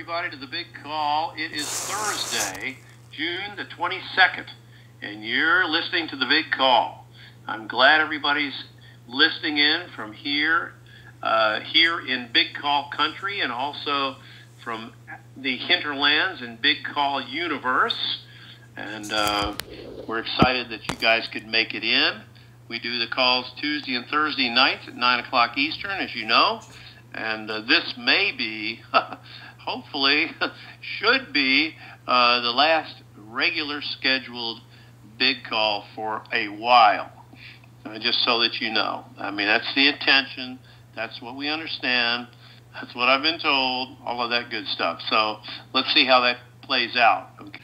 everybody, to the big call. It is Thursday, June the 22nd, and you're listening to the big call. I'm glad everybody's listening in from here in Big Call Country, and also from the hinterlands in Big Call Universe. And we're excited that you guys could make it in. We do the calls Tuesday and Thursday nights at 9 o'clock Eastern, as you know. And this may be, hopefully, should be the last regular scheduled big call for a while. Just so that you know. I mean, that's the intention. That's what we understand. That's what I've been told. All of that good stuff. So let's see how that plays out. Okay.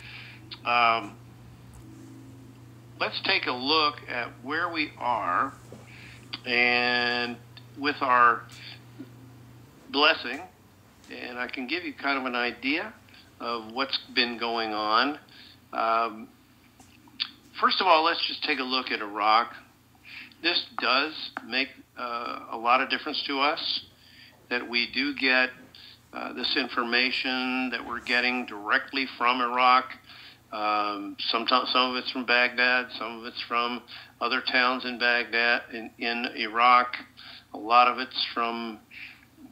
Let's take a look at where we are, and with our blessing, and I can give you kind of an idea of what's been going on. First of all, let's just take a look at Iraq. This does make a lot of difference to us, that we do get this information that we're getting directly from Iraq. Sometimes some of it's from Baghdad, some of it's from other towns in Baghdad, in Iraq. A lot of it's from,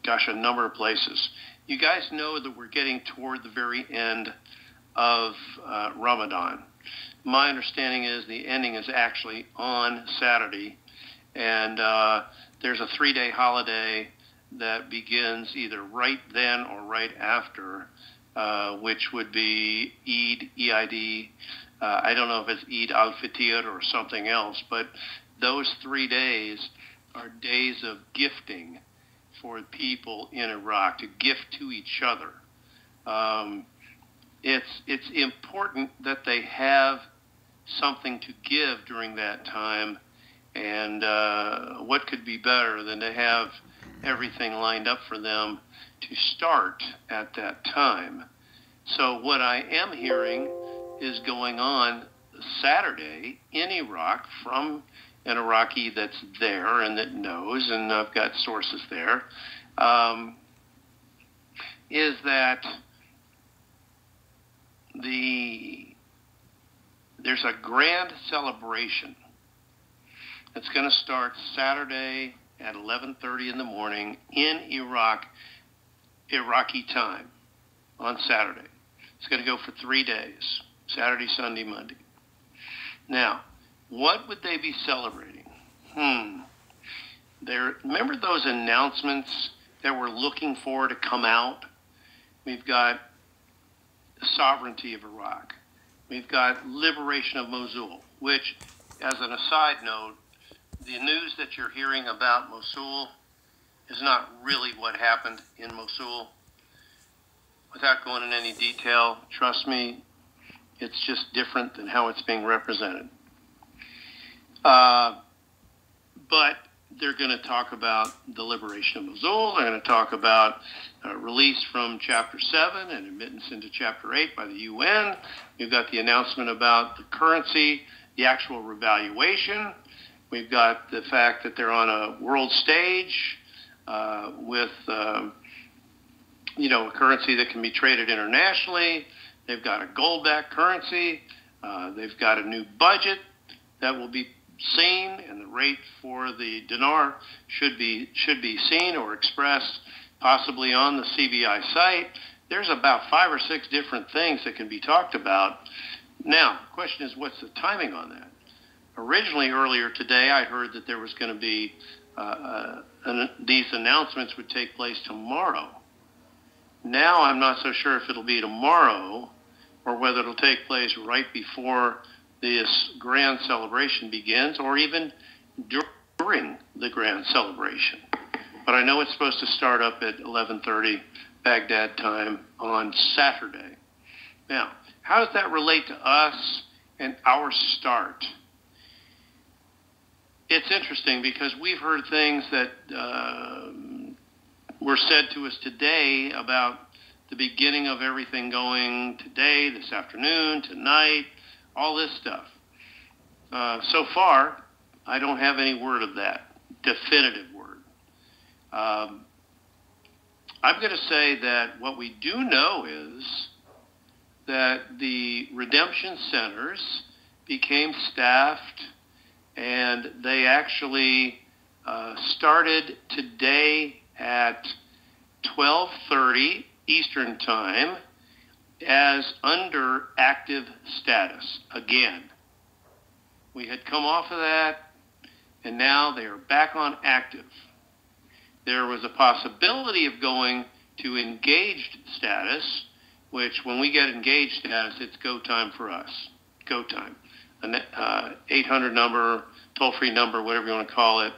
a number of places. You guys know that we're getting toward the very end of Ramadan. My understanding is the ending is actually on Saturday, and there's a 3-day holiday that begins either right then or right after, which would be Eid. I don't know if it's Eid al-Fitr or something else, but those 3 days are days of gifting for people in Iraq, to gift to each other. It's important that they have something to give during that time, and what could be better than to have everything lined up for them to start at that time. So what I am hearing is going on Saturday in Iraq from an Iraqi that's there and that knows, and I've got sources there, is that there's a grand celebration that's going to start Saturday at 11:30 in the morning in Iraq, Iraqi time, on Saturday. It's going to go for 3 days, Saturday, Sunday, Monday. Now, what would they be celebrating? Remember those announcements that we're looking for to come out? We've got the sovereignty of Iraq. We've got liberation of Mosul, which, as an aside note, the news that you're hearing about Mosul is not really what happened in Mosul. Without going into any detail, trust me, it's just different than how it's being represented. But they're going to talk about the liberation of Mosul. They're going to talk about release from Chapter 7 and admittance into Chapter 8 by the UN. We've got the announcement about the currency, the actual revaluation. We've got the fact that they're on a world stage with, a currency that can be traded internationally. They've got a gold-backed currency. They've got a new budget that will be seen, and the rate for the dinar should be seen or expressed possibly on the CBI site. There's about 5 or 6 different things that can be talked about. Now, the question is, what's the timing on that? Originally, earlier today, I heard that there was going to be these announcements would take place tomorrow. Now, I'm not so sure if it'll be tomorrow or whether it'll take place right before this grand celebration begins, or even during the grand celebration. But I know it's supposed to start up at 11:30 Baghdad time on Saturday. Now, how does that relate to us and our start? It's interesting because we've heard things that were said to us today about the beginning of everything going today, this afternoon, tonight, all this stuff. So far, I don't have any word of that, definitive word. I'm going to say that what we do know is that the redemption centers became staffed, and they actually started today at 12:30 Eastern Time as under active status again. We had come off of that, and now they are back on active. There was a possibility of going to engaged status, which when we get engaged status, it's go time for us. Go time. An 800 number, toll-free number, whatever you want to call it,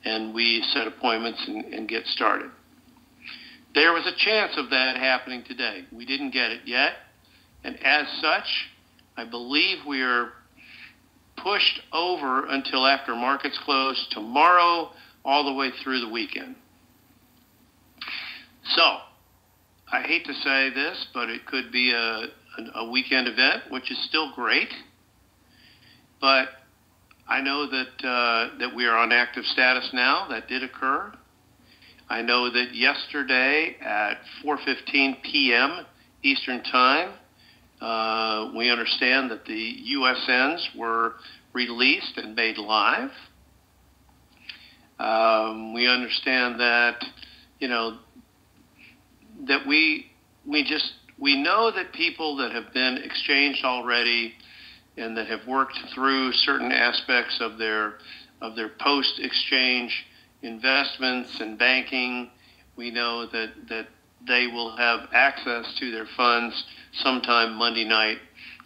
and we set appointments and get started. There was a chance of that happening today. We didn't get it yet, and as such, I believe we are pushed over until after markets close tomorrow, all the way through the weekend. So, I hate to say this, but it could be a weekend event, which is still great. But I know that we are on active status now. That did occur. I know that yesterday at 4:15 p.m. Eastern Time, we understand that the USNs were released and made live. We understand that, that we know that people that have been exchanged already and that have worked through certain aspects of their post-exchange investments and banking, we know that they will have access to their funds sometime Monday night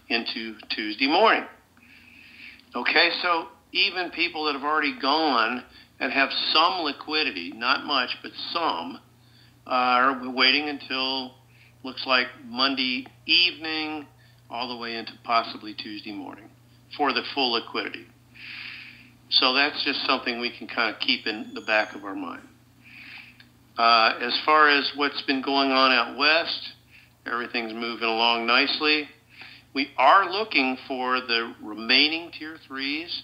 into Tuesday morning. Okay, so even people that have already gone and have some liquidity, not much, but some, are waiting until, looks like Monday evening, all the way into possibly Tuesday morning for the full liquidity. So that's just something we can kind of keep in the back of our mind. As far as what's been going on out west, everything's moving along nicely. We are looking for the remaining Tier 3s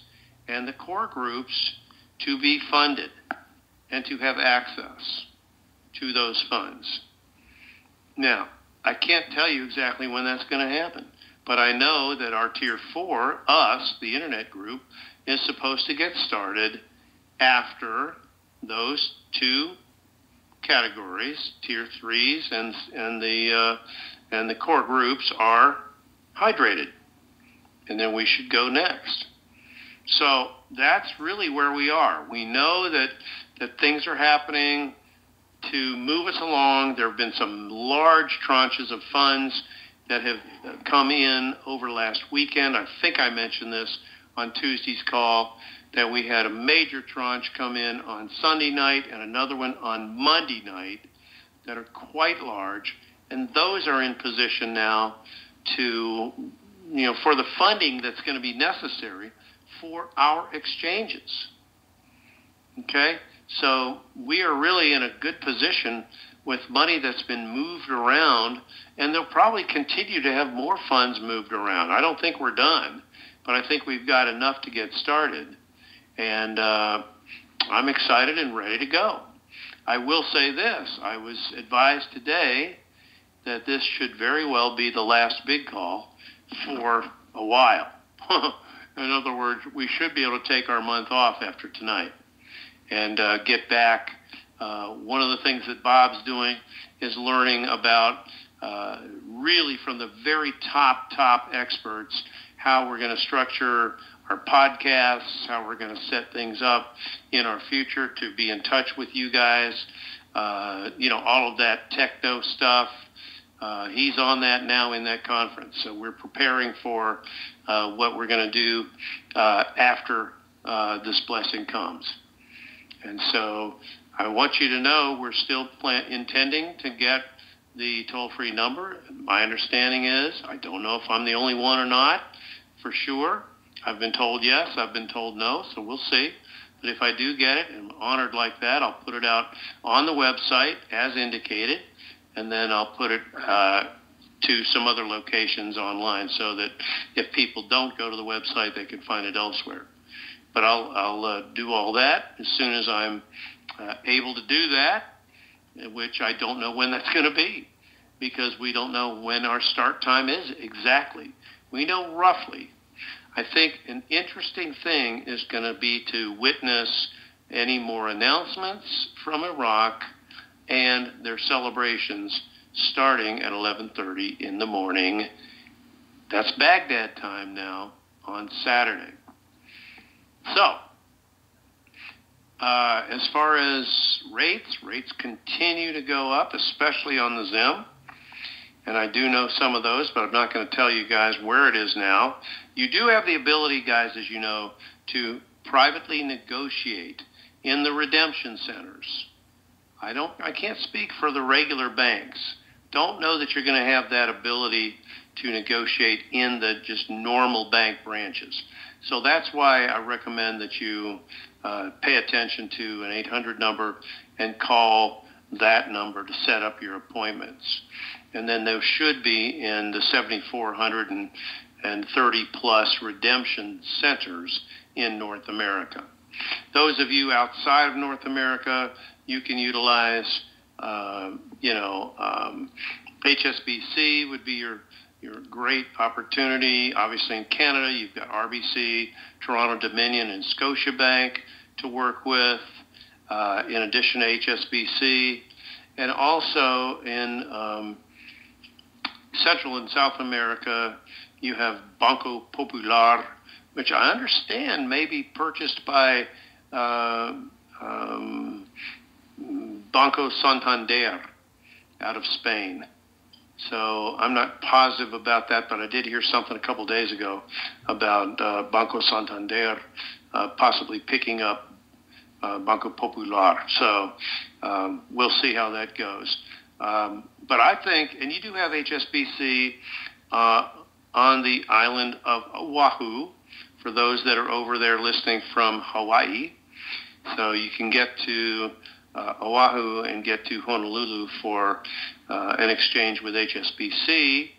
and the core groups to be funded and to have access to those funds. Now, I can't tell you exactly when that's going to happen, but I know that our Tier 4, us, the Internet group, is supposed to get started after those two categories, Tier 3s and the core groups, are hydrated, and then we should go next. So that's really where we are. We know that things are happening to move us along. There have been some large tranches of funds that have come in over last weekend. I think I mentioned this on Tuesday's call, that we had a major tranche come in on Sunday night and another one on Monday night that are quite large, and those are in position now to, for the funding that's going to be necessary for our exchanges. Okay? So we are really in a good position with money that's been moved around, and they'll probably continue to have more funds moved around. I don't think we're done, but I think we've got enough to get started. And I'm excited and ready to go. I will say this. I was advised today that this should very well be the last big call for a while. In other words, we should be able to take our month off after tonight and get back. One of the things that Bob's doing is learning about really from the very top experts how we're going to structure our podcasts, how we're going to set things up in our future to be in touch with you guys, all of that techno stuff. He's on that now in that conference. So we're preparing for what we're going to do after this blessing comes. And so I want you to know we're still intending to get the toll-free number. My understanding is, I don't know if I'm the only one or not, for sure. I've been told yes, I've been told no, so we'll see. But if I do get it, and I'm honored like that, I'll put it out on the website as indicated, and then I'll put it to some other locations online so that if people don't go to the website, they can find it elsewhere. But I'll do all that as soon as I'm able to do that. which I don't know when that's going to be, because we don't know when our start time is exactly. We know roughly. I think an interesting thing is going to be to witness any more announcements from Iraq and their celebrations starting at 11:30 in the morning. That's Baghdad time now on Saturday. So, as far as rates continue to go up, especially on the Zim. And I do know some of those, but I'm not going to tell you guys where it is now. You do have the ability, guys, as you know, to privately negotiate in the redemption centers. I can't speak for the regular banks. Don't know that you're going to have that ability to negotiate in the just normal bank branches. So that's why I recommend that you pay attention to an 800 number and call that number to set up your appointments. And then those should be in the 7,430 plus redemption centers in North America. Those of you outside of North America, you can utilize, HSBC would be your great opportunity. Obviously in Canada, you've got RBC, Toronto Dominion, and Scotiabank to work with, in addition to HSBC. And also in Central and South America, you have Banco Popular, which I understand may be purchased by Banco Santander out of Spain. So I'm not positive about that, but I did hear something a couple days ago about Banco Santander possibly picking up Banco Popular. So we'll see how that goes. But I think, and you do have HSBC on the island of Oahu, for those that are over there listening from Hawaii. So you can get to Oahu and get to Honolulu for an exchange with HSBC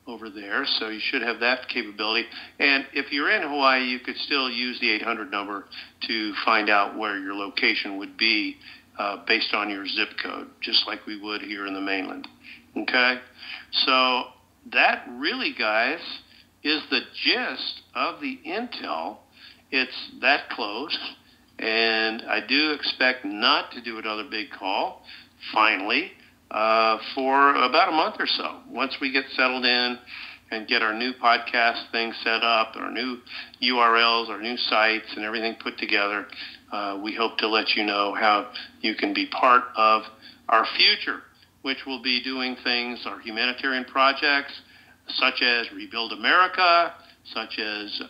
over there. So you should have that capability. And if you're in Hawaii, you could still use the 800 number to find out where your location would be based on your zip code, just like we would here in the mainland. Okay? So that really, guys, is the gist of the intel. It's that close, and I do expect not to do another big call, finally, for about a month or so. Once we get settled in and get our new podcast thing set up, our new URLs, our new sites, and everything put together, we hope to let you know how you can be part of our future, which will be doing things, our humanitarian projects, such as Rebuild America, such as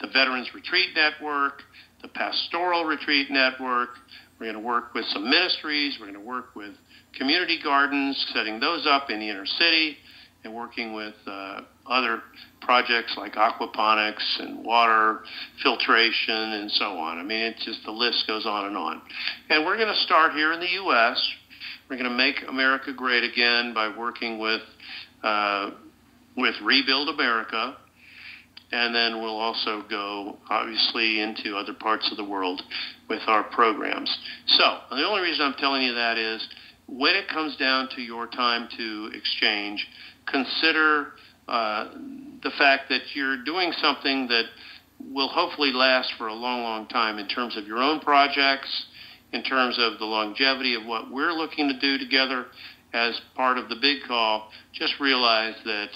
the Veterans Retreat Network, the Pastoral Retreat Network. We're going to work with some ministries. We're going to work with community gardens, setting those up in the inner city, and working with other projects like aquaponics and water filtration and so on. I mean, it's just the list goes on and on. And we're going to start here in the U.S. We're going to make America great again by working with Rebuild America, and then we'll also go, obviously, into other parts of the world with our programs. So the only reason I'm telling you that is when it comes down to your time to exchange, consider the fact that you're doing something that will hopefully last for a long, long time in terms of your own projects, in terms of the longevity of what we're looking to do together as part of the big call. Just realize that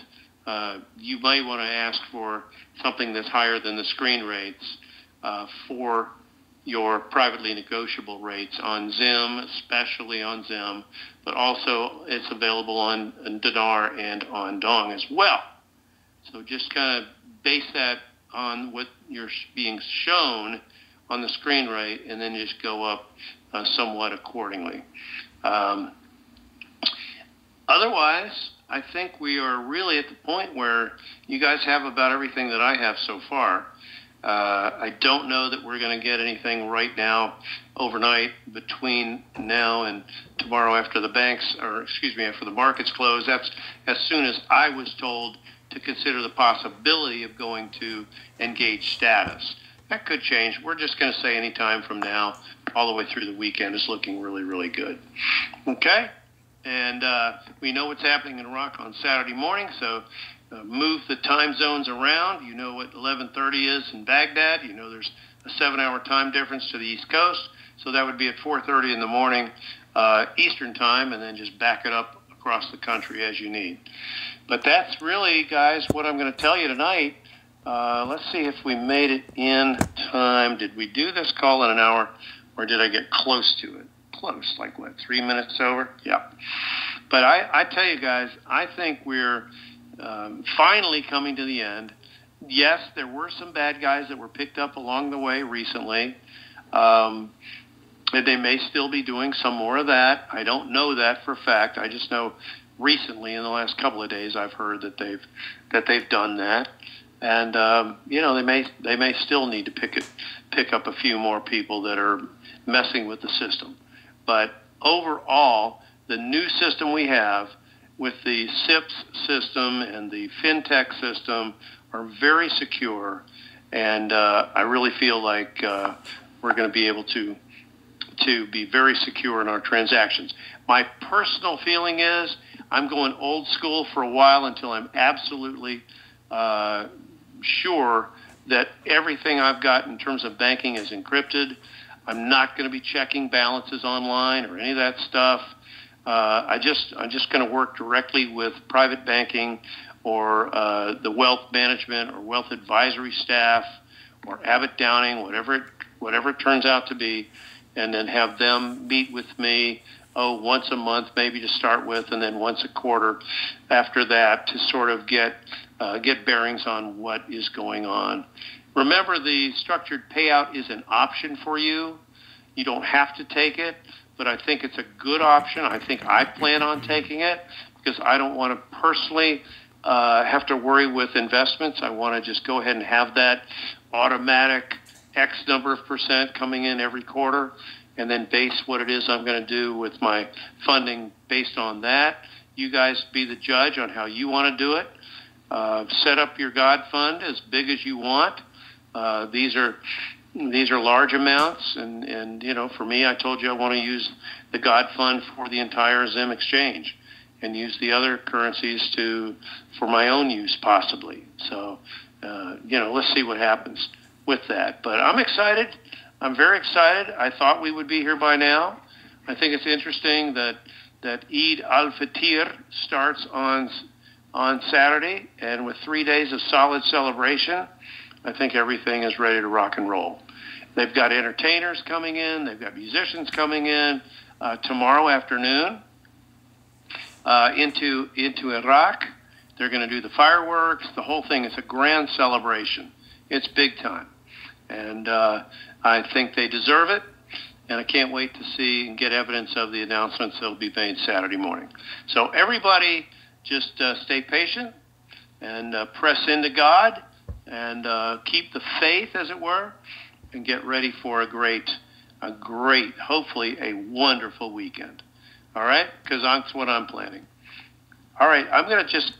you might want to ask for something that's higher than the screen rates for your privately negotiable rates on Zim, especially on Zim, but also it's available on Dinar and on Dong as well. So just kind of base that on what you're being shown on the screen rate, and then just go up somewhat accordingly. Otherwise, I think we are really at the point where you guys have about everything that I have so far. I don't know that we're going to get anything right now overnight between now and tomorrow after the after the markets close. That's as soon as I was told to consider the possibility of going to engage status. That could change. We're just going to say any time from now all the way through the weekend is looking really, really good. Okay? And we know what's happening in Iraq on Saturday morning, so move the time zones around. You know what 11:30 is in Baghdad. You know there's a 7-hour time difference to the East Coast, so that would be at 4:30 in the morning Eastern time, and then just back it up across the country as you need. But that's really, guys, what I'm going to tell you tonight. Let's see if we made it in time. Did we do this call in an hour, or did I get close to it? Close, like what, 3 minutes over? Yeah. But I tell you guys, I think we're finally coming to the end. Yes, there were some bad guys that were picked up along the way recently. They may still be doing some more of that. I don't know that for a fact. I just know recently, in the last couple of days, I've heard that they've done that. And they may still need to pick up a few more people that are messing with the system. But overall, the new system we have with the SIPS system and the FinTech system are very secure, and I really feel like we're going to be able to be very secure in our transactions. My personal feeling is I'm going old school for a while until I'm absolutely sure that everything I've got in terms of banking is encrypted. I'm not going to be checking balances online or any of that stuff. I'm just going to work directly with private banking or the wealth management or wealth advisory staff or Abbott Downing, whatever it turns out to be, and then have them meet with me once a month maybe to start with, and then once a quarter after that to sort of get bearings on what is going on. Remember, the structured payout is an option for you. You don't have to take it, but I think it's a good option. I think I plan on taking it because I don't want to personally have to worry with investments. I want to just go ahead and have that automatic X number of percent coming in every quarter, and then base what it is I'm going to do with my funding based on that. You guys be the judge on how you want to do it. Set up your God fund as big as you want. These are large amounts, and for me, I told you I want to use the God fund for the entire Zim exchange, and use the other currencies for my own use possibly. So, let's see what happens with that. But I'm excited. I'm very excited. I thought we would be here by now. I think it's interesting that Eid al-Fitr starts on Saturday, and with 3 days of solid celebration, I think everything is ready to rock and roll. They've got entertainers coming in. They've got musicians coming in tomorrow afternoon into Iraq. They're going to do the fireworks. The whole thing is a grand celebration. It's big time. And I think they deserve it. And I can't wait to see and get evidence of the announcements that will be made Saturday morning. So everybody just stay patient and press into God and keep the faith, as it were, and get ready for a great, hopefully a wonderful weekend. All right? Because that's what I'm planning. All right, I'm going to just...